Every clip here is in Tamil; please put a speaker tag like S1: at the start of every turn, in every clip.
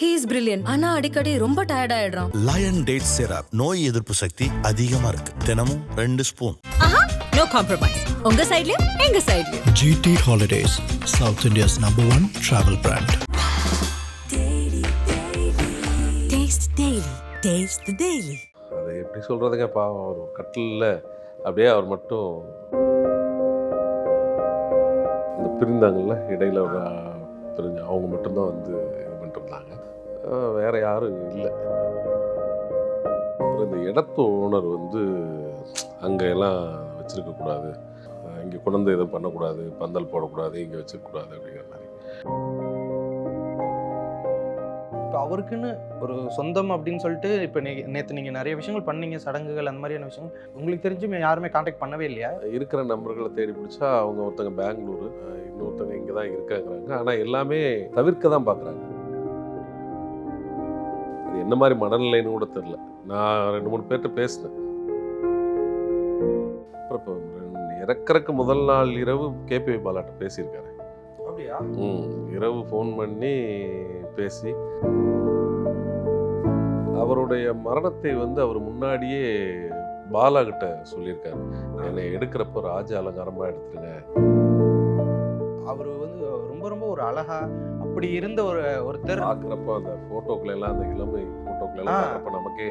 S1: He is brilliant. ஆனா அடிக்கடி ரொம்ப டயர்ட் ஆயிடுறான்.
S2: லயன் டேட் சிரப் நோய் எதிர்ப்பு சக்தி அதிகமா இருக்கு. தினமும் 2 ஸ்பூன்.
S1: No compromise. உங்க சைடுலயும் எங்க சைடுலயும்.
S3: GT Holidays, South India's #1 travel brand.
S1: Taste daily. Taste the daily.
S4: அது எப்படி சொல்கிறதுங்க, பாவம் ஒரு கட்டிலில் அப்படியே அவர் மட்டும் இந்த பிரிந்தாங்கல்ல, இடையில பிரிஞ்சு அவங்க மட்டும்தான் வந்து இது பண்ணிட்டு இருந்தாங்க. வேறு யாரும் இல்லை. அப்புறம் இந்த இடத்து ஓனர் வந்து அங்கே எல்லாம் வச்சுருக்கக்கூடாது, இங்கே கொண்டு எதுவும் பண்ணக்கூடாது, பந்தல் போடக்கூடாது, இங்கே வச்சுருக்கக்கூடாது அப்படிங்கிற மாதிரி.
S5: இப்போ அவருக்குன்னு ஒரு சொந்தம் அப்படின்னு சொல்லிட்டு இப்போ நேற்று நீங்கள் நிறைய விஷயங்கள் பண்ணீங்க, சடங்குகள் அந்த மாதிரியான விஷயங்கள் உங்களுக்கு தெரிஞ்சு யாருமே காண்டாக்ட் பண்ணவே இல்லையா?
S4: இருக்கிற நம்பர்களை தேடி பிடிச்சா அவங்க ஒருத்தங்க பெங்களூரு, இன்னொருத்தங்க இங்கே தான் இருக்காங்கிறாங்க. ஆனால் எல்லாமே தவிர்க்க தான் பார்க்குறாங்க. அது என்ன மாதிரி மனநிலைன்னு கூட தெரில. நான் 2-3 பேர்கிட்ட பேசினேன். அப்புறம் இப்போ இறக்கறக்கு முதல் நாள் இரவு கேபி பாலாட்ட பேசியிருக்காரு.
S5: அப்படியா?
S4: இரவு ஃபோன் பண்ணி பேசி அவருடைய மரணத்தை வந்து அவர் முன்னாடியே பாலா கிட்ட சொல்லியிருக்காரு. என்னை எடுக்கிறப்போ ராஜ அலங்காரமாக எடுத்துருங்க.
S5: அவர் வந்து ரொம்ப ரொம்ப ஒரு அழகா அப்படி இருந்த ஒருத்தர்
S4: பார்க்குறப்போ அந்த ஃபோட்டோக்கள் எல்லாம், அந்த இளமை ஃபோட்டோக்கள் எல்லாம் பார்க்குறப்ப நமக்கே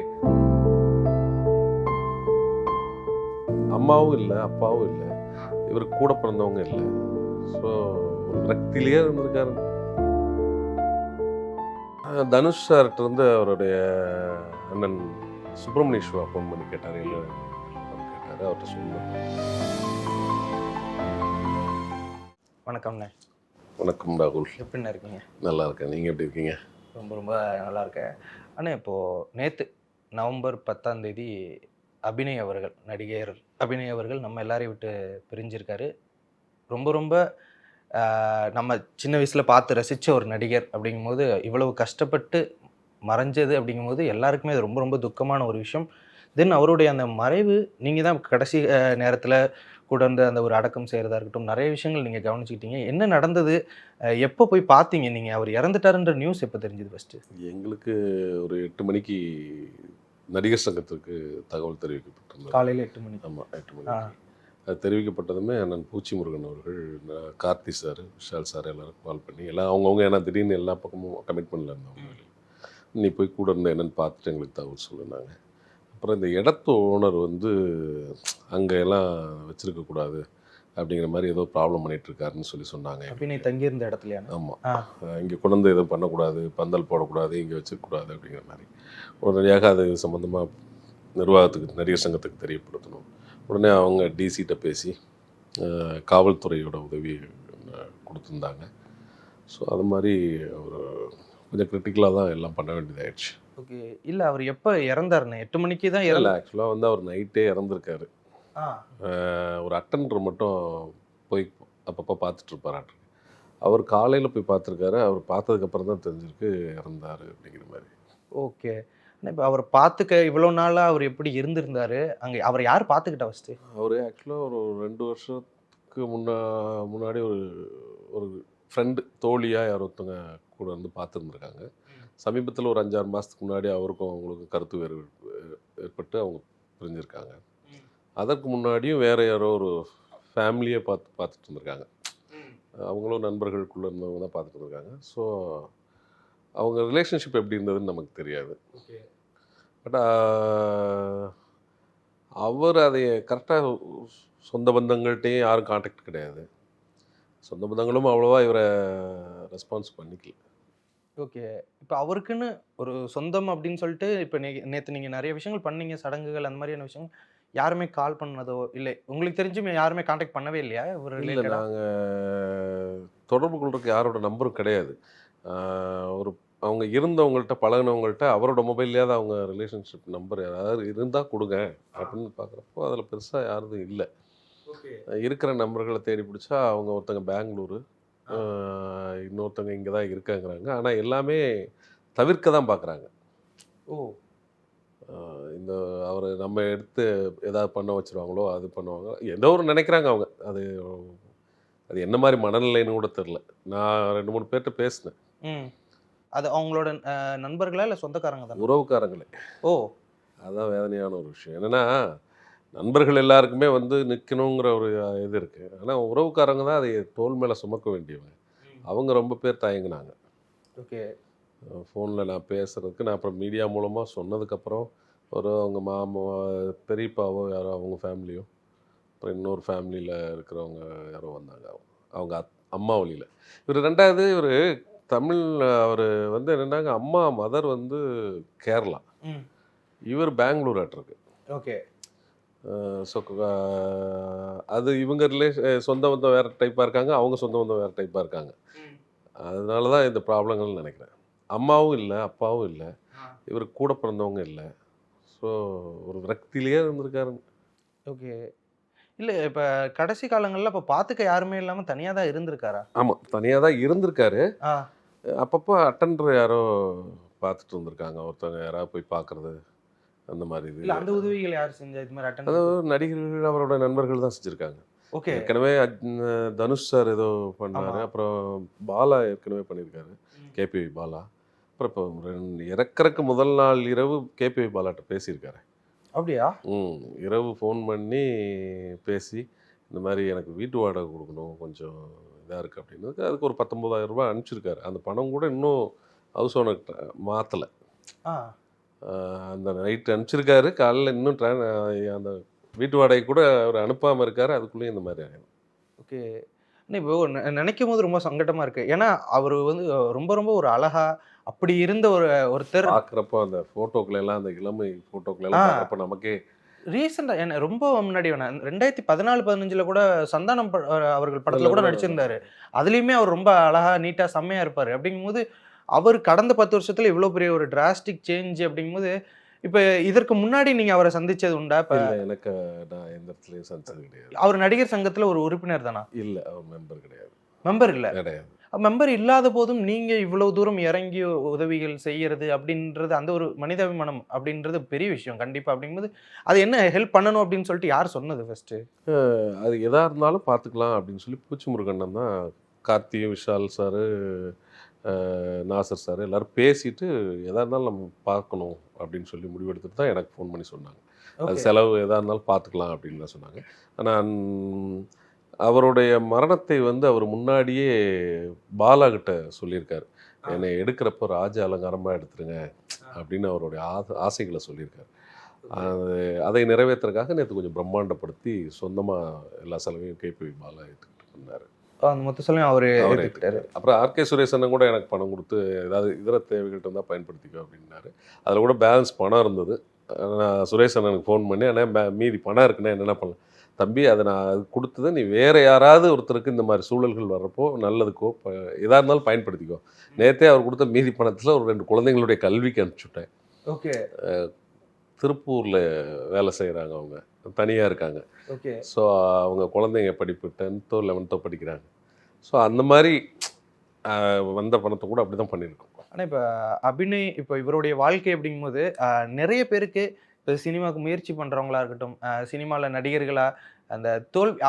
S4: அம்மாவும் இல்லை, அப்பாவும் இல்லை, இவருக்கு கூட பிறந்தவங்க இல்லை. ஸோ ஒரு விரக்தியிலேயே இருந்திருக்காரு. தனுஷ் சார்கிட்ட இருந்து அவருடைய அண்ணன் சுப்பிரமணிய சிவா ஃபோன் பண்ணி கேட்டார். இல்லை கேட்டார், அவர்கிட்ட சொன்னேன்.
S5: வணக்கம்ண்ணே.
S4: வணக்கம் ராகுல்.
S5: எப்படிண்ணே இருக்கீங்க?
S4: நல்லா இருக்கேன். நீங்கள் எப்படி இருக்கீங்க?
S5: ரொம்ப ரொம்ப நல்லா இருக்கேன். ஆனால் இப்போது நேற்று நவம்பர் 10 அபிநய் அவர்கள், நடிகர் அபிநய் அவர்கள் நம்ம எல்லாரையும் விட்டு பிரிஞ்சிருக்காரு. ரொம்ப ரொம்ப நம்ம சின்ன வயசில் பார்த்து ரசித்த ஒரு நடிகர் அப்படிங்கும்போது, இவ்வளவு கஷ்டப்பட்டு மறைஞ்சது அப்படிங்கும்போது எல்லாருக்குமே அது ரொம்ப ரொம்ப துக்கமான ஒரு விஷயம். தென் அவருடைய அந்த மறைவு, நீங்கள் தான் கடைசி நேரத்தில் கூட இருந்து அந்த ஒரு அடக்கம் செய்கிறதா இருக்கட்டும், நிறைய விஷயங்கள் நீங்கள் கவனிச்சுக்கிட்டீங்க. என்ன நடந்தது? எப்போ போய் பார்த்தீங்க நீங்கள்? அவர் இறந்துட்டாருன்ற நியூஸ் எப்போ தெரிஞ்சுது ஃபஸ்ட்டு?
S4: எங்களுக்கு ஒரு 8 மணிக்கு நடிகர் சங்கத்திற்கு தகவல் தெரிவிக்கப்பட்டிருந்தது.
S5: காலையில் 8 மணி.
S4: ஆமாம், 8 மணிக்கு. அது தெரிவிக்கப்பட்டதுமே அண்ணன் பூச்சி முருகன் அவர்கள், கார்த்தி சார், விஷால் சார் எல்லாருக்கும் கால் பண்ணி எல்லாம் அவங்கவுங்க, ஏன்னா திடீர்னு எல்லா பக்கமும் கமிட்மெண்ட்டில் இருந்தவங்க, நீ போய் கூட இருந்த என்னென்னு பார்த்துட்டு எங்களுக்கு தகவல் சொல்லினாங்க. அப்புறம் இந்த இடத்து ஓனர் வந்து அங்கே எல்லாம் வச்சுருக்கக்கூடாது அப்படிங்கிற மாதிரி ஏதோ ப்ராப்ளம் பண்ணிகிட்ருக்காருன்னு சொன்னாங்க.
S5: அபிநய் தங்கியிருந்த இடத்துலையா?
S4: ஆமாம், இங்கே கொண்டு எதுவும் பண்ணக்கூடாது, பந்தல் போடக்கூடாது, இங்கே வச்சுருக்கக்கூடாது அப்படிங்கிற மாதிரி. உடனடியாக அது சம்மந்தமாக நிர்வாகத்துக்கு, நடிகர் சங்கத்துக்கு தெரியப்படுத்தணும். உடனே அவங்க டிசிகிட்ட பேசி காவல்துறையோட உதவி கொடுத்துருந்தாங்க. ஸோ அது மாதிரி ஒரு கொஞ்சம் கிரிட்டிக்கலாக தான் எல்லாம் பண்ண வேண்டியதாகிடுச்சு.
S5: ஓகே. இல்லை, அவர் எப்போ இறந்தாருண்ணே? 8 மணிக்கு தான்
S4: இல்லை, ஆக்சுவலாக வந்து அவர் நைட்டே இறந்துருக்காரு. ஒரு அட்டெண்டர் மட்டும் போய் அப்பப்போ பார்த்துட்ருப்பாராட்டு. அவர் காலையில் போய் பார்த்துருக்காரு. அவர் பார்த்ததுக்கப்புறம் தான் தெரிஞ்சிருக்கு இறந்தார் அப்படிங்கிற மாதிரி.
S5: ஓகே. இப்போ அவர் பார்த்துக்க இவ்வளோ நாளாக அவர் எப்படி இருந்திருந்தார் அங்கே? அவரை யார் பார்த்துக்கிட்டா ஃபஸ்ட்டு?
S4: அவர் ஆக்சுவலாக ஒரு 2 வருஷத்துக்கு முன்னாடி ஒரு ஃப்ரெண்டு, தோழியாக யார் ஒருத்தவங்க கூட வந்து பார்த்துருந்துருக்காங்க. சமீபத்தில் ஒரு 5-6 மாதத்துக்கு முன்னாடி அவருக்கும் அவங்களுக்கும் கருத்து வேறு ஏற்பட்டு அவங்க பிரிஞ்சிருக்காங்க. அதற்கு முன்னாடியும் வேறு யாரோ ஒரு ஃபேமிலியை பார்த்துட்டு இருந்திருக்காங்க. அவங்களும் நண்பர்களுக்குள்ளே இருந்தவங்க தான் பார்த்துட்டு இருந்திருக்காங்க. ஸோ அவங்க ரிலேஷன்ஷிப் எப்படி இருந்ததுன்னு நமக்கு தெரியாது. பட் அவர் அதை கரெக்டாக சொந்த பந்தங்கள்கிட்டையும் யாரும் கான்டாக்ட் கிடையாது. சொந்த பந்தங்களும் அவ்வளோவா இவரை ரெஸ்பான்ஸ் பண்ணிக்கல.
S5: ஓகே. இப்போ அவருக்குன்னு ஒரு சொந்தம் அப்படின்னு சொல்லிட்டு இப்போ நேற்று நீங்கள் நிறைய விஷயங்கள் பண்ணீங்க, சடங்குகள் அந்த மாதிரியான விஷயங்கள், யாருமே கால் பண்ணதோ இல்லை உங்களுக்கு தெரிஞ்சும் யாருமே கான்டாக்ட் பண்ணவே இல்லையா? ஒரு
S4: இல்லை, நாங்கள் தொடர்பு கொள்றதுக்கு யாரோட நம்பரும் கிடையாது. ஒரு அவங்க இருந்தவங்கள்ட்ட, பழகினவங்கள்ட்ட அவரோட மொபைல்லையாவது அவங்க ரிலேஷன்ஷிப் நம்பர் யாராவது இருந்தால் கொடுங்க அப்படின்னு பார்க்குறப்போ அதில் பெருசாக யாரும் இல்லை. இருக்கிற நம்பர்களை தேடி பிடிச்சா அவங்க ஒருத்தங்க பெங்களூரு, இன்னொருத்தங்க இங்கே தான் இருக்காங்கிறாங்க. ஆனால் எல்லாமே தவிர்க்க தான் பார்க்குறாங்க.
S5: ஓ.
S4: இந்த அவர் நம்ம எடுத்து எதாவது பண்ண வச்சுருவாங்களோ, அது பண்ணுவாங்க, ஏதோ ஒரு நினைக்கிறாங்க அவங்க. அது என்ன மாதிரி மனநிலைன்னு கூட தெரில. நான் 2-3 பேர்கிட்ட பேசினேன்.
S5: அது அவங்களோட நண்பர்களா இல்லை சொந்தக்காரங்க தான்?
S4: உறவுக்காரங்களே.
S5: ஓ,
S4: அதான் வேதனையான ஒரு விஷயம். என்னன்னா, நண்பர்கள் எல்லாருக்குமே வந்து நிற்கணுங்கிற ஒரு இது இருக்குது. ஆனால் உறவுக்காரங்க தான் அதை தோள் மேலே சுமக்க வேண்டியவங்க. அவங்க ரொம்ப பேர் தயங்குனாங்க.
S5: ஓகே.
S4: ஃபோனில் நான் பேசுகிறதுக்கு நான் அப்புறம் மீடியா மூலமாக சொன்னதுக்கப்புறம் அவங்க மாமா பெரியப்பாவோ யாரோ அவங்க ஃபேமிலியோ, அப்புறம் இன்னொரு ஃபேமிலியில் இருக்கிறவங்க யாரோ வந்தாங்க. அவங்க அம்மா வழியில். இவர் 2வது இவர் தமிழ். அவர் வந்து என்னென்னாங்க, அம்மா மதர் வந்து கேரளா, இவர் பெங்களூர் ஆட்டிருக்கு.
S5: ஓகே.
S4: ஸோ அது இவங்க சொந்த பந்தம் வேறு டைப்பாக இருக்காங்க, அவங்க சொந்த பந்தம் வேறு டைப்பாக இருக்காங்க. அதனால தான் இந்த ப்ராப்ளங்கள்னு நினைக்கிறேன். அம்மாவும் இல்லை, அப்பாவும் இல்லை, இவருக்கு கூட பிறந்தவங்க இல்லை. ஸோ ஒரு விரக்தியிலேயே இருந்திருக்காருங்க.
S5: ஓகே. இல்லை, இப்போ கடைசி காலங்களில் இப்போ பார்த்துக்க யாருமே இல்லாமல் தனியாக தான் இருந்திருக்காரா?
S4: ஆமாம், தனியாக தான் இருந்திருக்காரு.
S5: ஆ.
S4: அப்பப்போ அட்டெண்டர் யாரோ பார்த்துட்டு இருந்திருக்காங்க, ஒருத்தவங்க யாராவது போய் பார்க்குறது அந்த மாதிரி. இது
S5: இல்லை, அந்த உதவிகள் யார் செஞ்சா? இது மாதிரி அட்டன்
S4: அதாவது நடிகர்கள் அவரோட நண்பர்கள் தான் செஞ்சுருக்காங்க.
S5: ஓகே.
S4: ஏற்கனவே தனுஷ் சார் ஏதோ பண்ணார், அப்புறம் பாலா ஏற்கனவே பண்ணியிருக்காரு, கேபிவி பாலா. அப்புறம் இப்போ இறக்கறக்கு முதல் நாள் இரவு கேபிவி பாலாட்ட பேசியிருக்காரு.
S5: அப்படியா?
S4: இரவு ஃபோன் பண்ணி பேசி, இந்த மாதிரி எனக்கு வீட்டு வாடகை கொடுக்கணும், கொஞ்சம் இதாக இருக்குது அப்படின்னதுக்கு அதுக்கு ஒரு 19,000 ரூபாய் அனுப்பிச்சிருக்காரு. அந்த பணம் கூட இன்னும் ஹவுஸ் ஓனர்கிட்ட மாற்றலை. அந்த நைட்டு அனுப்பிச்சிருக்காரு, காலையில் இன்னும் அந்த வீட்டு வாடகை கூட அவர் அனுப்பாமல் இருக்காரு. அதுக்குள்ளேயும் இந்த மாதிரி ஆகிடும்.
S5: ஓகே. இப்போ நினைக்கும் போது ரொம்ப சங்கடமாக இருக்குது. ஏன்னா அவர் வந்து ரொம்ப ரொம்ப ஒரு அழகா அப்படி இருந்த ஒருத்தர்
S4: பார்க்குறப்போ அந்த ஃபோட்டோக்களெல்லாம், அந்த இளமை ஃபோட்டோக்களெல்லாம் பார்க்குறப்ப நமக்கே
S5: ரீசெண்டாக என்ன ரொம்ப முன்னாடி வேணாம், 2014-15 கூட சந்தானம் அவர்கள் படத்தில் கூட நடிச்சிருந்தாரு. அதுலேயுமே அவர் ரொம்ப அழகா நீட்டாக செம்மையாக இருப்பார். அப்படிங்கும்போது அவர் கடந்த 10 வருஷத்தில் இவ்வளோ பெரிய ஒரு டிராஸ்டிக் சேஞ்ச் அப்படிங்கும்போது, இப்போ இதற்கு முன்னாடி நீங்கள் அவரை சந்திச்சது உண்டா? இப்போ
S4: எனக்கு நான் எந்த இடத்துலையும் சந்திச்சது கிடையாது.
S5: அவர் நடிகர் சங்கத்தில் ஒரு உறுப்பினர் தானா?
S4: இல்லை, அவர் மெம்பர் கிடையாது.
S5: மெம்பர் இல்லை?
S4: கிடையாது.
S5: மெம்பர் இல்லாத போதும் நீங்கள் இவ்வளவு தூரம் இறங்கி உதவிகள் செய்யறது அப்படின்றது, அந்த ஒரு மனிதாபிமானம் அப்படின்றது பெரிய விஷயம் கண்டிப்பாக. அப்படிங்கும்போது அது என்ன ஹெல்ப் பண்ணணும் அப்படின்னு சொல்லிட்டு யார் சொன்னது ஃபர்ஸ்ட்டு?
S4: அது எதாக இருந்தாலும் பார்த்துக்கலாம் அப்படின்னு சொல்லி பூச்சி முருகண்ணன் தான், கார்த்தி, விஷால் சாரு, நாசர் சார் எல்லோரும் பேசிட்டு எதாக இருந்தாலும் நம்ம பார்க்கணும் அப்படின்னு சொல்லி முடிவெடுத்துட்டு தான் எனக்கு ஃபோன் பண்ணி சொன்னாங்க. அது செலவு எதாக இருந்தாலும் பார்த்துக்கலாம் அப்படின்னு தான் சொன்னாங்க. ஆனால் அவருடைய மரணத்தை வந்து அவர் முன்னாடியே பாலா கிட்ட சொல்லியிருக்காரு. என்னை எடுக்கிறப்போ ராஜ அலங்காரமாக எடுத்துருங்க அப்படின்னு அவருடைய ஆசைகளை சொல்லியிருக்காரு. அதை நிறைவேற்றுறதுக்காக நேற்று கொஞ்சம் பிரம்மாண்டப்படுத்தி சொந்தமாக எல்லா செலவையும் கேபிவி பாலா எடுத்துக்கிட்டு பண்ணார்.
S5: அந்த மொத்த செலவையும் அவரே எடுத்துக்கிட்டாரு.
S4: அப்புறம் ஆர்கே சுரேசன் கூட எனக்கு பணம் கொடுத்து ஏதாவது இதர தேவைகள்ட்ட இருந்தால் பயன்படுத்திக்கோ அப்படின்னாரு. அதில் கூட பேலன்ஸ் பணம் இருந்தது. நான் சுரேஷ் அண்ணனுக்கு ஃபோன் பண்ணி, ஆனால் மீதி பணம் இருக்குன்னா என்னென்ன பண்ணலாம் தம்பி, அதை நான் அது கொடுத்தது நீ வேறு யாராவது ஒருத்தருக்கு இந்த மாதிரி சூழல்கள் வர்றப்போ நல்லதுக்கோ எதாக இருந்தாலும் பயன்படுத்திக்கோ. நேற்றே அவர் கொடுத்த மீதி பணத்தில் ஒரு 2 குழந்தைங்களுடைய கல்விக்கு அனுப்பிச்சுட்டேன்.
S5: ஓகே.
S4: திருப்பூரில் வேலை செய்கிறாங்க, அவங்க தனியாக இருக்காங்க.
S5: ஓகே.
S4: ஸோ அவங்க குழந்தைங்க படிப்பு 10th 11th படிக்கிறாங்க. ஸோ அந்த மாதிரி வந்த பணத்தை கூட அப்படி தான் பண்ணியிருக்கோம்.
S5: ஆனால் இப்போ இவருடைய வாழ்க்கை அப்படிங்கும்போது நிறைய பேருக்கு இப்போ சினிமாவுக்கு முயற்சி பண்ணுறவங்களா இருக்கட்டும், சினிமாவில் நடிகர்களாக அந்த தோல்வி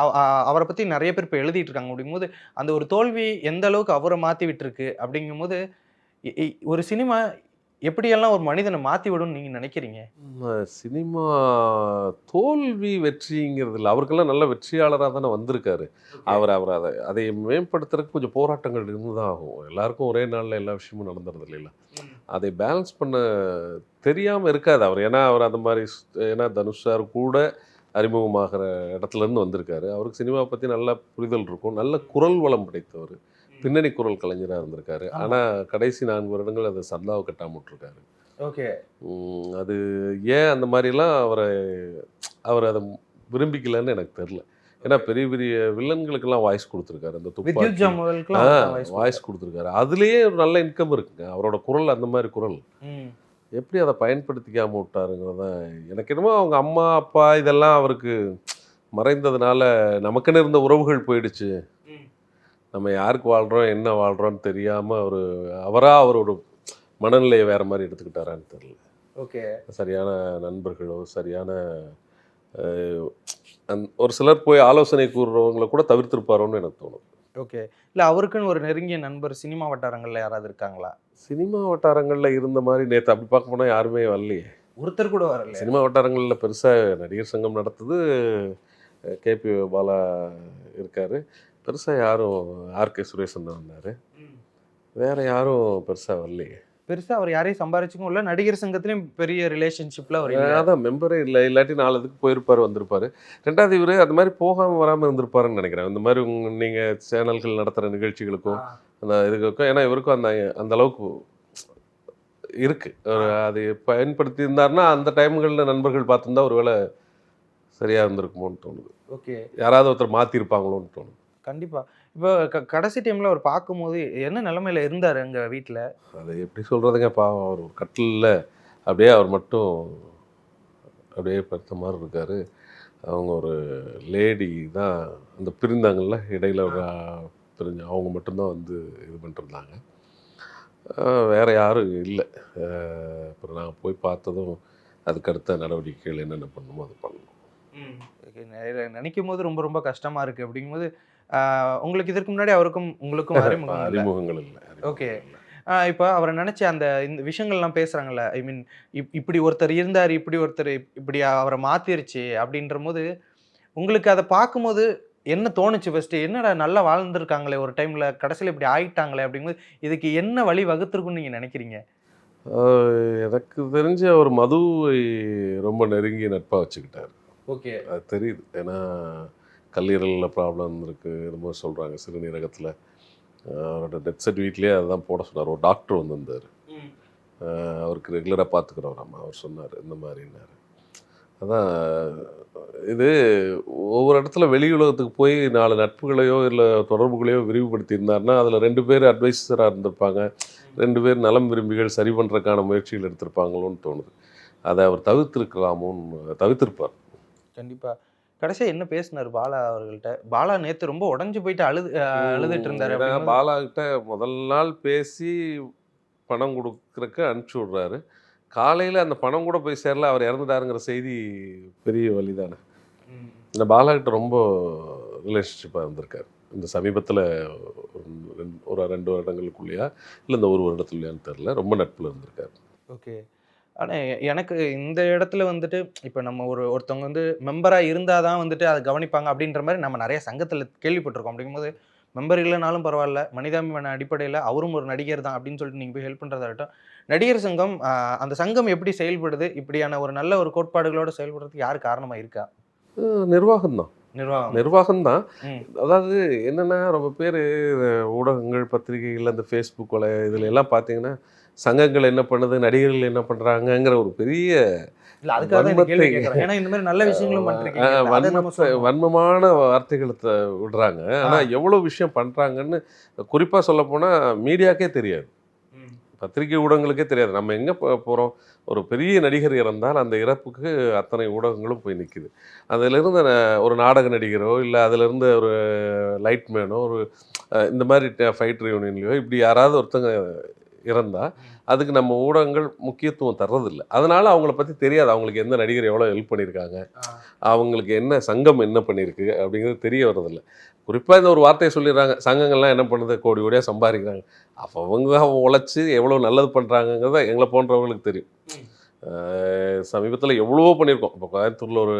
S5: அவரை பற்றி நிறைய பேர் இப்போ எழுதிட்டு இருக்காங்க. அப்படிங்கும்போது அந்த ஒரு தோல்வி எந்த அளவுக்கு அவரை மாற்றி விட்டுருக்கு அப்படிங்கும்போது, ஒரு சினிமா எப்படியெல்லாம் ஒரு மனிதனை மாற்றி விடும்னு நீங்கள் நினைக்கிறீங்க?
S4: சினிமா தோல்வி வெற்றிங்கிறது இல்லை, அவருக்கெல்லாம் நல்ல வெற்றியாளராக தானே வந்திருக்காரு. அவர் அதை மேம்படுத்துறதுக்கு கொஞ்சம் போராட்டங்கள் இருந்து தான் ஆகும். எல்லாருக்கும் ஒரே நாளில் எல்லா விஷயமும் நடந்துறது இல்லைல்ல. அதை பேலன்ஸ் பண்ண தெரியாமல் இருக்காது அவர். ஏன்னா அவர் அந்த மாதிரி, ஏன்னா தனுஷ் சார் கூட அறிமுகமாகிற இடத்துலேருந்து வந்திருக்காரு. அவருக்கு சினிமாவை பற்றி நல்ல புரிதல் இருக்கும், நல்ல குரல் வளம் படைத்தவர், பின்னணி குரல் கலைஞராக இருந்திருக்காரு. ஆனால் கடைசி 4 வருடங்கள் அதை சந்தாவை கட்டாமல் விட்டுருக்காரு.
S5: ஓகே.
S4: அது ஏன் அந்த மாதிரிலாம் அவர் அதை விரும்பிக்கலன்னு எனக்கு தெரில. ஏன்னா பெரிய பெரிய வில்லன்களுக்கெல்லாம் வாய்ஸ் கொடுத்துருக்காரு. அந்த துப்பாக்கி வாய்ஸ் கொடுத்துருக்காரு. அதுலேயே ஒரு நல்ல இன்கம் இருக்குங்க. அவரோட குரல் அந்த மாதிரி குரல் எப்படி அதை பயன்படுத்திக்காமல் விட்டாருங்கிறத எனக்கு என்னமோ அவங்க அம்மா அப்பா இதெல்லாம் அவருக்கு மறைந்ததுனால நமக்குன்னு இருந்த உறவுகள் போயிடுச்சு. நம்ம யாருக்கு வாழ்கிறோம் என்ன வாழ்கிறோன்னு தெரியாமல் அவரோட மனநிலையை வேறு மாதிரி எடுத்துக்கிட்டாரான்னு தெரியல.
S5: ஓகே.
S4: சரியான நண்பர்களோ சரியான ஒரு சிலர் போய் ஆலோசனை கூறுறவங்களை கூட தவிர்த்திருப்பாரோன்னு எனக்கு தோணும்.
S5: ஓகே. இல்ல அவருக்குன்னு ஒரு நெருங்கிய நண்பர் சினிமா வட்டாரங்கள்ல யாராவது இருக்காங்களா?
S4: சினிமா வட்டாரங்களில் இருந்த மாதிரி நேற்று அப்படி பார்க்க போனால் யாருமே வரலையே.
S5: ஒருத்தர் கூட வரல.
S4: சினிமா வட்டாரங்களில் பெருசாக நடிகர் சங்கம் நடத்துது, கேபி பாலா இருக்கார். பெருசாக யாரும் ஆர்கே சுரேசன் தான் வந்தார். வேறு யாரும் பெருசாக வரலையே.
S5: பெருசா அவர் யாரையும் சம்பாரிச்சுக்கும் இல்ல, நடிகர் சங்கத்திலயும் பெரிய ரிலேஷன்ஷிப்ல அவர் இல்ல.
S4: அதான் மெம்பரே இல்லை, இல்லாட்டி 4 இதுக்கு போயிருப்பார் வந்திருப்பார். ரெண்டாவது இவர் அது மாதிரி போகாமல் வராமல் இருந்திருப்பாருன்னு நினைக்கிறேன். இந்த மாதிரி நீங்கள் சேனல்கள் நடத்துகிற நிகழ்ச்சிகளுக்கும் அந்த இதுக்கும், ஏன்னா இவருக்கும் அந்த அந்த அளவுக்கு இருக்குது. அது பயன்படுத்தி இருந்தாருன்னா அந்த டைம்களில் நண்பர்கள் பார்த்துருந்தா ஒரு வேளை சரியாக இருந்திருக்குமோன்னு தோணுது.
S5: ஓகே.
S4: யாராவது ஒருத்தர் மாற்றிருப்பாங்களோன்னு தோணுது.
S5: கண்டிப்பா. இப்போ கடைசி டைம்ல அவர் பார்க்கும்போது என்ன நிலைமையில இருந்தாரு அங்க வீட்டுல?
S4: அதை எப்படி சொல்கிறதுங்க, பாவம். அவர் ஒரு கட்டிலில் அப்படியே அவர் மட்டும் அப்படியே படுத்த மாதிரி இருக்கார். அவங்க ஒரு லேடி தான் அந்த பிரிந்தாங்கள்ல, இடையில ஒரு பிரிஞ்சு அவங்க மட்டும்தான் வந்து இது பண்ணிருந்தாங்க. வேறு யாரும் இல்லை. அப்புறம் நான் போய் பார்த்ததும் அதுக்கு அடுத்த நடவடிக்கைகள் என்னென்ன பண்ணணுமோ அது பண்ணணும்.
S5: நினைக்கும் போது ரொம்ப ரொம்ப கஷ்டமா இருக்கு. அப்படிங்கும்போது உங்களுக்கு இதற்கு முன்னாடி அவருக்கும் உங்களுக்கும்
S4: அறிமுகங்கள் இல்லை.
S5: ஓகே. இப்போ அவரை நினைச்சு அந்த இந்த விஷயங்கள்லாம் பேசுறாங்கல்ல, ஐ மீன் இப்படி ஒருத்தர் இருந்தார், இப்படி ஒருத்தர் இப்படி அவரை மாத்திருச்சு அப்படின்ற போது உங்களுக்கு அதை பார்க்கும்போது என்ன தோணுச்சு? ஃபர்ஸ்ட் என்னடா நல்லா வாழ்ந்துருக்காங்களே ஒரு டைம்ல, கடைசியில் இப்படி ஆயிட்டாங்களே அப்படிங்கும்போது இதுக்கு என்ன வழி வகுத்திருக்குன்னு நீங்க நினைக்கிறீங்க?
S4: எனக்கு தெரிஞ்ச அவர் மதுவை ரொம்ப நெருங்கிய நட்பாக வச்சுக்கிட்டார்.
S5: ஓகே.
S4: அது தெரியுது. ஏன்னா கல்லீரலில் ப்ராப்ளம் இருக்குது, என்னமோ சொல்கிறாங்க, சிறுநீரகத்தில். அவரோட டெத் சர்டிஃபிகேட்லேயே அதுதான் போட சொன்னார். ஒரு டாக்டர் வந்திருந்தார், அவருக்கு ரெகுலராக பார்த்துக்கிறவராம்மா. அவர் சொன்னார் இந்த மாதிரின்னாரு. அதான் இது ஒவ்வொரு இடத்துல வெளி உலகத்துக்கு போய் 4 நட்புகளையோ இல்லை தொடர்புகளையோ விரிவுபடுத்தி இருந்தாருன்னா அதில் 2 பேர் அட்வைஸராக இருந்திருப்பாங்க, 2 பேர் நலம் விரும்பிகள் சரி பண்ணுறதுக்கான முயற்சிகள் எடுத்திருப்பாங்களோன்னு தோணுது. அதை அவர் தவிர்த்திருப்பார்.
S5: கண்டிப்பாக. கடைசியாக என்ன பேசினார் பாலா அவர்கள்ட்ட? பாலா நேற்று ரொம்ப உடஞ்சி போயிட்டு அழுதுட்டு இருந்தாரு.
S4: பாலா கிட்ட முதல் நாள் பேசி பணம் கொடுக்குறக்கு அனுப்பிச்சி விட்றாரு. காலையில் அந்த பணம் கூட போய் சேரல, அவர் இறந்துட்டாருங்கிற செய்தி பெரிய வழி தானே. இந்த பாலா கிட்ட ரொம்ப ரிலேஷன்ஷிப்பாக இருந்திருக்காரு. இந்த சமீபத்தில் ஒரு 2 வருடங்களுக்குள்ளேயா இல்லை இந்த 1 வருடத்துலையான்னு தெரில, ரொம்ப நட்பில் இருந்திருக்காரு.
S5: ஓகே. ஆனால் எனக்கு இந்த இடத்துல வந்துட்டு இப்போ நம்ம ஒருத்தவங்க வந்து மெம்பராக இருந்தால் தான் வந்துட்டு அதை கவனிப்பாங்க அப்படின்ற மாதிரி நம்ம நிறைய சங்கத்தில் கேள்விப்பட்டிருக்கோம். அப்படிங்கும்போது மெம்பர் இல்லைனாலும் பரவாயில்ல, மனிதாபிமான அடிப்படையில் அவரும் ஒரு நடிகர் தான் அப்படின்னு சொல்லிட்டு நீங்கள் போய் ஹெல்ப் பண்ணுறதாகட்டும். நடிகர் சங்கம் அந்த சங்கம் எப்படி செயல்படுது, இப்படியான ஒரு நல்ல ஒரு கோட்பாடுகளோடு செயல்படுறதுக்கு யார் காரணமாக இருக்கா?
S4: நிர்வாகம்தான். அதாவது என்னென்னா, ரொம்ப பேர் ஊடகங்கள், பத்திரிகைகள், அந்த ஃபேஸ்புக் இதில் எல்லாம் பார்த்தீங்கன்னா சங்கங்கள் என்ன பண்ணுது, நடிகர்கள் என்ன பண்ணுறாங்கங்கிற ஒரு பெரிய வன்மமான வார்த்தைகளை விடுறாங்க. ஆனால் எவ்வளோ விஷயம் பண்ணுறாங்கன்னு குறிப்பாக சொல்ல போனால் மீடியாக்கே தெரியாது, பத்திரிகை ஊடகங்களுக்கே தெரியாது. நம்ம எங்கே போகிறோம், ஒரு பெரிய நடிகர் இறந்தால் அந்த இறப்புக்கு அத்தனை ஊடகங்களும் போய் நிற்கிது. அதிலிருந்து ஒரு நாடக நடிகரோ இல்லை அதிலிருந்து ஒரு லைட்மேனோ ஒரு இந்த மாதிரி ஃபைட்டர் யூனியன்லையோ இப்படி யாராவது ஒருத்தங்க இறந்தால் அதுக்கு நம்ம ஊடகங்கள் முக்கியத்துவம் தர்றதில்லை. அதனால் அவங்கள பற்றி தெரியாது. அவங்களுக்கு எந்த நடிகர் எவ்வளோ ஹெல்ப் பண்ணியிருக்காங்க, அவங்களுக்கு என்ன சங்கம் என்ன பண்ணியிருக்கு அப்படிங்கிறது தெரிய வர்றதில்லை. குறிப்பாக இந்த ஒரு வார்த்தையை சொல்லிடுறாங்க, சங்கங்கள்லாம் என்ன பண்ணுது, கோடி கோடியாக சம்பாதிக்கிறாங்க. அப்போ அவங்க உழைச்சி எவ்வளோ நல்லது பண்ணுறாங்கங்கிறத எங்களை போன்றவங்களுக்கு தெரியும். சமீபத்தில் எவ்வளவோ பண்ணியிருக்கோம். இப்போ கோயம்புத்தூரில் ஒரு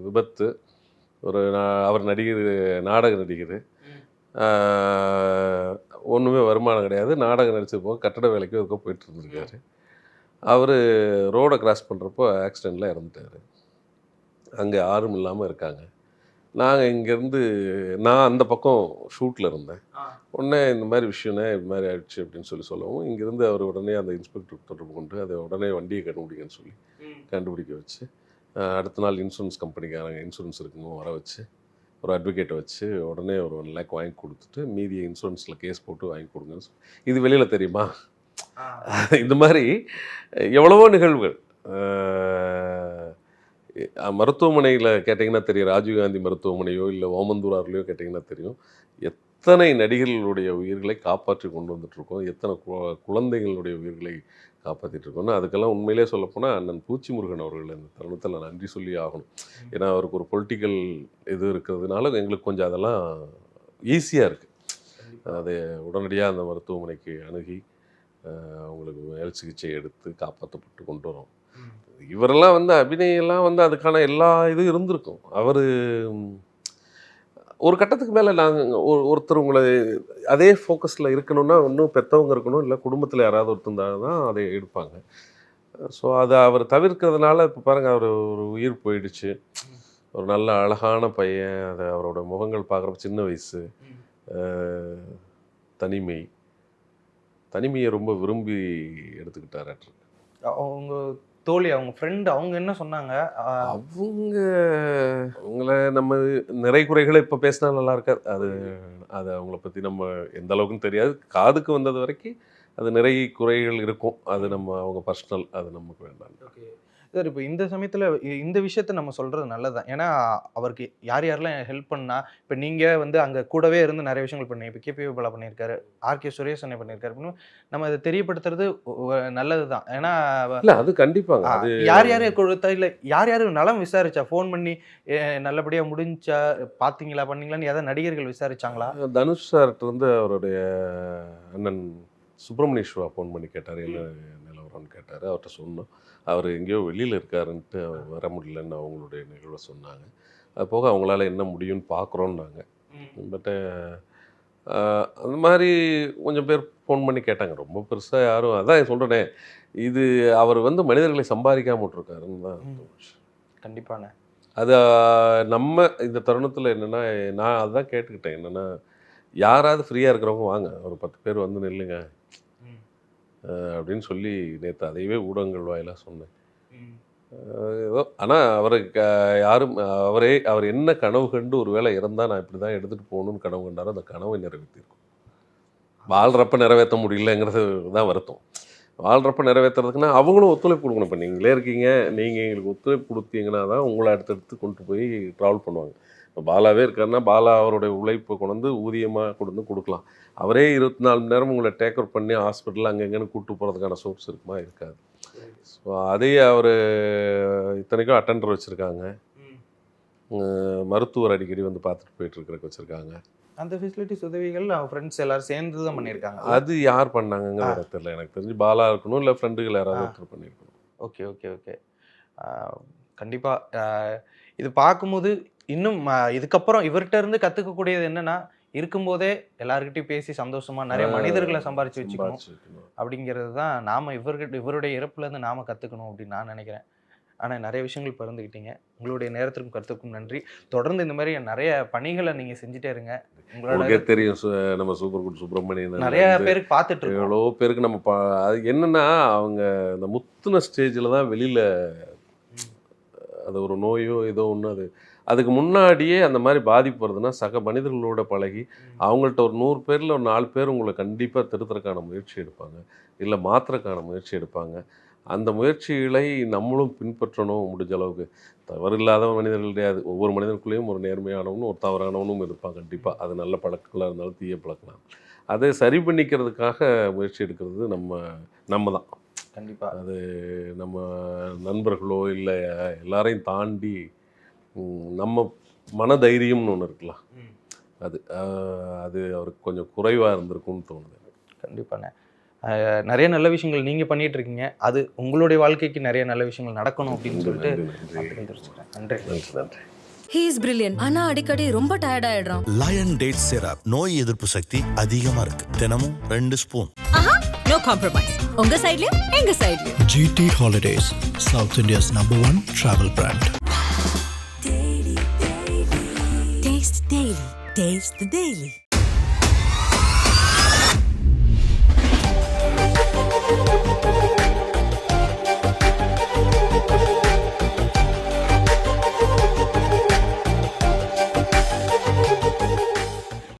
S4: விபத்து, அவர் நடிகர், நாடக நடிகர், ஒன்றுமே வருமானம் கிடையாது, நாடகம் நடிச்சது போக கட்டட வேலைக்கு அதுக்கோ போயிட்டு இருந்திருக்காரு. அவர் ரோடை கிராஸ் பண்ணுறப்போ ஆக்சிடெண்ட்டில் இறந்துட்டார். அங்கே யாரும் இல்லாமல் இருக்காங்க. நாங்கள் இங்கேருந்து நான் அந்த பக்கம் ஷூட்டில் இருந்தேன். உடனே இந்த மாதிரி விஷயம்னா இது மாதிரி ஆயிடுச்சு அப்படின்னு சொல்லவும் இங்கேருந்து அவர் உடனே அந்த இன்ஸ்பெக்டர் தொடர்பு கொண்டு அதை உடனே வண்டியை கண்டுபிடிக்கன்னு சொல்லி கண்டுபிடிக்க வச்சு, அடுத்த நாள் இன்சூரன்ஸ் கம்பெனிக்காரங்க, இன்சூரன்ஸ் இருக்குங்க வர வச்சு, ஒரு அட்வொகேட்டை வச்சு உடனே ஒரு 1 லேக் வாங்கி கொடுத்துட்டு மீதியை இன்சூரன்ஸில் கேஸ் போட்டு வாங்கி கொடுங்கன்னு சொல்லி. இது வெளியில் தெரியுமா? இந்த மாதிரி எவ்வளவோ நிகழ்வுகள். மருத்துவமனையில் கேட்டிங்கன்னா தெரியும், ராஜீவ்காந்தி மருத்துவமனையோ இல்லை ஓமந்தூரார்லையோ கேட்டிங்கன்னா தெரியும், எத்தனை நடிகர்களுடைய உயிர்களை காப்பாற்றி கொண்டு வந்துட்டுருக்கோம், எத்தனை குழந்தைகளுடைய உயிர்களை காப்பாற்றிட்டு இருக்கோம்னு. அதுக்கெல்லாம் உண்மையிலே சொல்லப்போனால் அண்ணன் பூச்சி முருகன் அவர்கள் இந்த தருணத்தில் நான் நன்றி சொல்லி ஆகணும். ஏன்னா அவருக்கு ஒரு பொலிட்டிக்கல் இது இருக்கிறதுனால எங்களுக்கு கொஞ்சம் அதெல்லாம் ஈஸியாக இருக்குது. அதை உடனடியாக அந்த மருத்துவமனைக்கு அணுகி அவங்களுக்கு மேல் சிகிச்சை எடுத்து காப்பாற்றப்பட்டு கொண்டு வரோம். இவரெல்லாம் வந்து அபிநயெல்லாம் வந்து அதுக்கான எல்லா இதுவும் இருந்திருக்கும். அவர் ஒரு கட்டத்துக்கு மேலே நாங்கள் ஒருத்தர் உங்களை அதே ஃபோக்கஸில் இருக்கணும்னா இன்னும் பெற்றவங்க இருக்கணும், இல்லை குடும்பத்தில் யாராவது ஒருத்தர் தான் அதை எடுப்பாங்க. ஸோ அதை அவர் தவிர்க்கிறதுனால இப்போ பாருங்கள், அவர் ஒரு உயிர் போயிடுச்சு. ஒரு நல்ல அழகான பையன். அதை அவரோட முகங்கள் பார்க்குறப்ப சின்ன வயசு, தனிமையை ரொம்ப விரும்பி எடுத்துக்கிட்டாராட்டு.
S5: அவங்க தோழி, அவங்க ஃப்ரெண்டு, அவங்க என்ன சொன்னாங்க?
S4: அவங்கள நம்ம நிறை குறைகளை இப்போ பேசினா நல்லா இருக்காது. அது அவங்கள பற்றி நம்ம எந்த அளவுக்குன்னு தெரியாது. காதுக்கு வந்தது வரைக்கும் அது நிறை குறைகள் இருக்கும். அது நம்ம அவங்க பர்சனல், அது நமக்கு வேண்டாம்.
S5: ஓகே சார், இப்போ இந்த சமயத்தில் இந்த விஷயத்த நம்ம சொல்கிறது நல்லது தான். ஏன்னா அவருக்கு யாரெல்லாம் ஹெல்ப் பண்ணா, இப்போ நீங்கள் வந்து அங்கே கூடவே இருந்து நிறைய விஷயங்கள் பண்ணீங்க. இப்போ கேபி பாலா பண்ணியிருக்காரு, ஆர்கே சுரேஷ் அண்ணே பண்ணியிருக்காரு. நம்ம அதை தெரியப்படுத்துறது நல்லது தான். ஏன்னா
S4: இல்லை, அது கண்டிப்பாங்க. அது
S5: யார் கொடுத்தா, இல்லை யார் நலம் விசாரிச்சா, ஃபோன் பண்ணி நல்லபடியாக முடிஞ்சா, பார்த்தீங்களா பண்ணீங்களான்னு ஏதாவது நடிகர்கள் விசாரிச்சாங்களா?
S4: தனுஷ் சார்கிட்ட வந்து அவருடைய அண்ணன் சுப்பிரமணியஸ்வா ஃபோன் பண்ணி கேட்டார், என்ன நிலவரம்னு கேட்டார். அவர்கிட்ட சொன்னோம். அவர் எங்கேயோ வெளியில் இருக்காருன்ட்டு அவர் வர முடியலன்னு அவங்களுடைய நிகழ்வை சொன்னாங்க. அது போக அவங்களால என்ன முடியும்னு பார்க்குறோன்னாங்க. பட்டு அந்த மாதிரி கொஞ்சம் பேர் ஃபோன் பண்ணி கேட்டாங்க. ரொம்ப பெருசாக யாரும், அதான் சொல்கிறேனே, இது அவர் வந்து மனிதர்களை சம்பாதிக்காம விட்ருக்காருன்னு தான் தோணுச்சு.
S5: கண்டிப்பாண்ணே.
S4: அது நம்ம இந்த தருணத்தில் என்னென்னா, நான் அதுதான் கேட்டுக்கிட்டேன். என்னென்னா, யாராவது ஃப்ரீயாக இருக்கிறவங்க வாங்க, ஒரு 10 பேர் வந்து நில்லுங்க அப்படின்னு சொல்லி நேற்று அதையவே ஊடகங்கள் வாயிலாக சொன்னேன். ஏதோ ஆனால் அவருக்கு யாரும் அவர் என்ன கனவு கண்டு ஒரு வேளை இறந்தால் நான் இப்படி தான் எடுத்துகிட்டு போகணுன்னு கனவு கண்டாரோ அந்த கனவை நிறைவேற்றிருக்கும். வாழ்கிறப்ப நிறைவேற்ற முடியலங்கிறது தான் வருத்தம். வாழ்கிறப்ப நிறைவேற்றுறதுக்குன்னா அவங்களும் ஒத்துழைப்பு கொடுக்கணும். இப்போ நீங்களே இருக்கீங்க, நீங்கள் எங்களுக்கு ஒத்துழைப்பு கொடுத்தீங்கன்னா தான் உங்களை அடுத்தடுத்து கொண்டு போய் ட்ராவல் பண்ணுவாங்க. இப்போ பாலாவே இருக்காருன்னா பாலா அவருடைய உழைப்பை கொண்டு வந்து ஊதியமாக கொண்டு கொடுக்கலாம். அவரே 24 மணி நேரம் உங்களை டேக் அவுட் பண்ணி ஹாஸ்பிட்டல் அங்கங்கன்னு கூப்பிட்டு போகிறதுக்கான சோர்ஸ் இருக்குமா? இருக்காது. ஸோ அதையே அவர் இத்தனைக்கும் அட்டெண்டர் வச்சுருக்காங்க, மருத்துவர் அடிக்கடி வந்து பார்த்துட்டு போயிட்டுருக்கிறக்கு வச்சுருக்காங்க.
S5: அந்த ஃபெசிலிட்டிஸ் உதவிகள் ஃப்ரெண்ட்ஸ் எல்லாரும் சேர்ந்து தான் பண்ணியிருக்காங்க.
S4: அது யார் பண்ணாங்கங்கிற தெரியல. எனக்கு தெரிஞ்சு பாலா இருக்கணும், இல்லை ஃப்ரெண்டுகள் யாராவது ஒருத்தர் பண்ணியிருக்கணும்.
S5: ஓகே ஓகே ஓகே கண்டிப்பாக இது பார்க்கும்போது இன்னும் இதுக்கப்புறம் இவர்கிட்ட இருந்து கற்றுக்கக்கூடியது என்னென்னா, இருக்கும்போதே எல்லாருக்கிட்டையும் பேசி சந்தோஷமாக நிறைய மனிதர்களை சம்பாரித்து வச்சுக்கணும் அப்படிங்கிறது தான் நாம் இவருடைய இறப்புலேருந்து நாம் கற்றுக்கணும் அப்படின்னு நான் நினைக்கிறேன். ஆனால் நிறைய விஷயங்கள் பகிர்ந்துக்கிட்டீங்க. உங்களுடைய நேரத்திற்கும் கருத்துக்கும் நன்றி. தொடர்ந்து இந்த மாதிரி நிறைய பணிகளை நீங்கள் செஞ்சுட்டே இருங்க.
S4: உங்களோட தெரியும், நம்ம சூப்பர் குட் சுப்பிரமணியன்
S5: நிறைய பேருக்கு பார்த்துட்டு இருக்கோம்.
S4: எவ்வளோ பேருக்கு நம்ம அது என்னென்னா, அவங்க இந்த முத்துன ஸ்டேஜில் தான் வெளியில் அது ஒரு நோயோ ஏதோ ஒன்று, அதுக்கு முன்னாடியே அந்த மாதிரி பாதிப்பு வருதுன்னா சக மனிதர்களோட பழகி அவங்கள்ட்ட ஒரு 100 பேரில் ஒரு 4 பேர் உங்களை கண்டிப்பாக திருத்துறதுக்கான முயற்சி எடுப்பாங்க, இல்லை மாற்றுறதுக்கான முயற்சி எடுப்பாங்க. அந்த முயற்சிகளை நம்மளும் பின்பற்றணும். முடிஞ்ச அளவுக்கு தவறில்லாத மனிதர்கள் கிடையாது. ஒவ்வொரு மனிதனுக்குள்ளேயும் ஒரு நேர்மையானவனும் ஒரு தவறானவனும் இருப்பான் கண்டிப்பாக. அது நல்ல பழக்கங்களாக இருந்தாலும் தீய பழக்கலாம். அதை சரி பண்ணிக்கிறதுக்காக முயற்சி எடுக்கிறது நம்ம தான்
S5: கண்டிப்பாக.
S4: அது நம்ம நண்பர்களோ இல்லை எல்லாரையும் தாண்டி நம்ம மனதைரியம்னு ஒன்று இருக்கலாம், அது அவருக்கு கொஞ்சம் குறைவாக இருந்திருக்கும்னு தோணுது.
S5: கண்டிப்பாண்ணே. நிறைய நல்ல விஷயங்கள் நீங்கள் பண்ணிட்டு இருக்கீங்க. அது உங்களுடைய வாழ்க்கைக்கு நிறைய நல்ல விஷயங்கள் நடக்கணும் அப்படின்னு சொல்லிட்டு நன்றி.
S4: நன்றி.
S1: He is brilliant. ஆனா அடிக்கடி ரொம்ப டயர்ட் ஆயிடுறான்.
S2: லயன் டேட் சிரப் நோய் எதிர்ப்பு சக்தி அதிகமா இருக்கு. தினமும் 2 ஸ்பூன்.
S1: No compromise. உங்க சைடுலயும் எங்க சைடுலயும்.
S3: GT Holidays, South India's #1 travel brand.
S1: Taste the Daily.